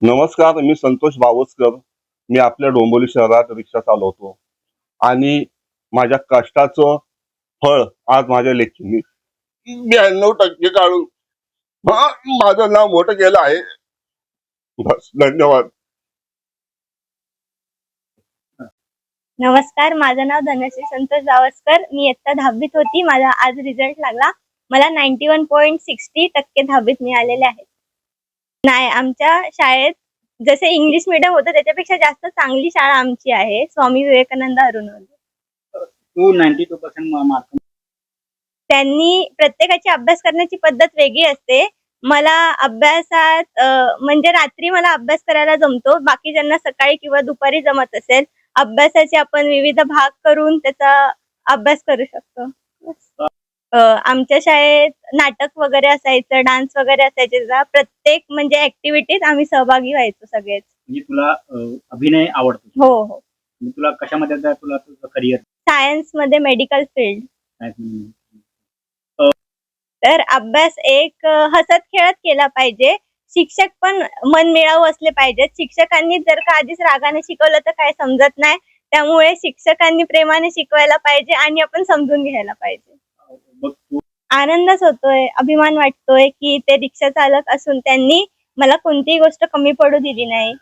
नमस्कार, मी संतोष बावस्कर. मी आपल्या डोंबिवली शहरात रिक्षा चालवतो आणि माझ्या कष्टाचं फळ आज माझ्या लेखीने 92% काढून माझं नाव मोठं केलं आहे. बस, धन्यवाद. नमस्कार, माझं नाव धनश्री संतोष जावस्कर. मी इयत्ता 10वीत होती. माझा आज रिझल्ट लागला. मला 91.60% 10वीत मिळालेले आहेत. नाही, आमच्या शाळेत जसे इंग्लिश मीडियम होतं त्याच्यापेक्षा जास्त चांगली शाळा आमची आहे, स्वामी विवेकानंद अरुणोदय. तू 92% मार्क. त्यांनी प्रत्येकाची अभ्यास करण्याची पद्धत वेगळी असते. मला अभ्यासात म्हणजे रात्री मला अभ्यास करायला जमतो. बाकीच्यांना सकाळी किंवा दुपारी जमत असेल. अभ्यासाचे आपण विविध भाग करून त्याचा अभ्यास करू शकतो. आमच्या शाळेत नाटक वगैरे असायचं, डान्स वगैरे असायचे. प्रत्येक म्हणजे ऍक्टिव्हिटीत आम्ही सहभागी व्हायचो सगळेच. म्हणजे तुला अभिनय आवडतो? हो हो. म्हणजे तुला कशामध्ये तुला तुझं करिअर? सायन्स मध्ये मेडिकल फील्ड. तर अभ्यास एक हसत खेळत केला पाहिजे. शिक्षक पण मनमिळावू असले पाहिजेत. शिक्षकांनी जर का आधीच रागाने शिकवलं तर काय समजत नाही. त्यामुळे शिक्षकांनी प्रेमाने शिकवायला पाहिजे आणि आपण समजून घ्यायला पाहिजे. आनंदच होतोय, अभिमान वाटतोय की ते रिक्षा चालक असून त्यांनी मला कोणतीही गोष्ट कमी पडू दिली नाही.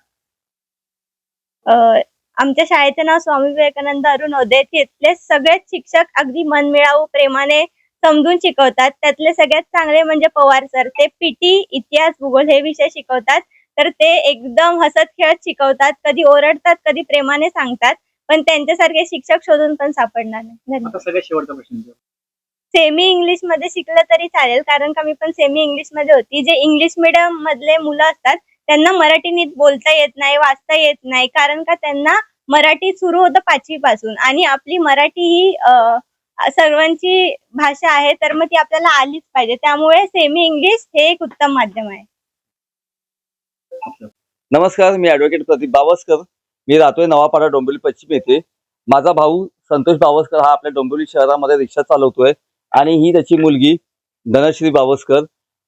आमच्या शाळेचं नाव स्वामी विवेकानंद अरुणोदय. तिथले सगळेच शिक्षक अगदी मनमिळावू प्रेमाने समजून शिकवतात. त्यातले सगळ्यात चांगले म्हणजे पवार सर. ते पीटी, इतिहास, भूगोल हे विषय शिकवतात. तर ते एकदम हसत खेळत शिकवतात. कधी ओरडतात, कधी प्रेमाने सांगतात. पण त्यांच्यासारखे शिक्षक शोधून पण सापडणार नाही. आता सगळ्यात शेवटचा प्रश्न. सेमी इंग्लिश मध्ये शिकलं तरी चालेल, कारण का मी पण सेमी इंग्लिश मध्ये होती. जे इंग्लिश मीडियम मधले मुलं असतात त्यांना मराठी नीट बोलता येत नाही, वाचता येत नाही, कारण का त्यांना मराठी सुरू होतं 5वी पासून आणि आपली मराठी ही सर्वांची भाषा आहे, तर मग ती आपल्याला आलीच पाहिजे. त्यामुळे सेमी इंग्लिश हे एक उत्तम माध्यम आहे. नमस्कार, मी ॲडव्होकेट प्रदीप बावस्कर. मी राहतोय नवापाडा, डोंबिवली पश्चिम येथे. माझा भाऊ संतोष बावस्कर हा आपल्या डोंबिवली शहरामध्ये रिक्षा चालवतोय आणि ही त्याची मुलगी धनश्री बावस्कर.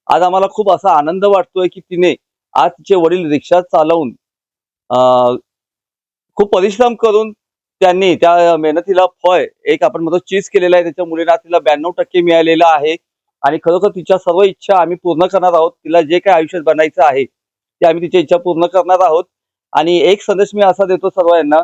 आज आम्हाला खूप असा आनंद वाटतोय की तिने आज तिचे वडील रिक्षा चालवून खूप परिश्रम करून त्यांनी त्या मेहनतीला फळ एक आपण म्हणतो चीज केलेलं आहे. त्याच्या मुलीला तिला 92% मिळालेलं आहे आणि खरोखर तिच्या सर्व इच्छा आम्ही पूर्ण करणार आहोत. तिला जे काही आयुष्यात बनायचं आहे ते आम्ही तिच्या इच्छा पूर्ण करणार आहोत. आणि एक संदेश मी असा देतो सर्वांना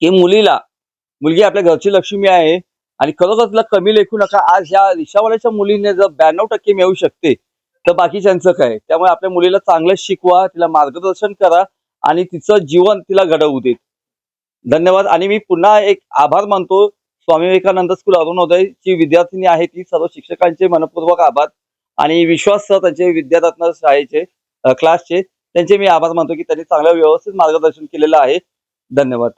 की मुलगी आपल्या घरची लक्ष्मी आहे आणि खरोखर तिला कमी लेखू नका. आज या रिक्षावाल्याच्या मुलीने जर 92% मिळवू शकते तर बाकीच्यांचं काय. त्यामुळे आपल्या मुलीला चांगलं शिकवा, तिला मार्गदर्शन करा आणि तिचं जीवन तिला घडवू देत. धन्यवाद. आणि मी पुन्हा एक आभार मानतो स्वामी विवेकानंद स्कूल अरुणोदयची विद्यार्थिनी आहे ती. सर्व शिक्षकांचे मनपूर्वक आभार आणि विश्वास सर त्यांचे विद्यारत्न शाळेचे क्लासचे त्यांचे मी आभार मानतो की त्यांनी चांगलं व्यवस्थित मार्गदर्शन केलेलं आहे. धन्यवाद.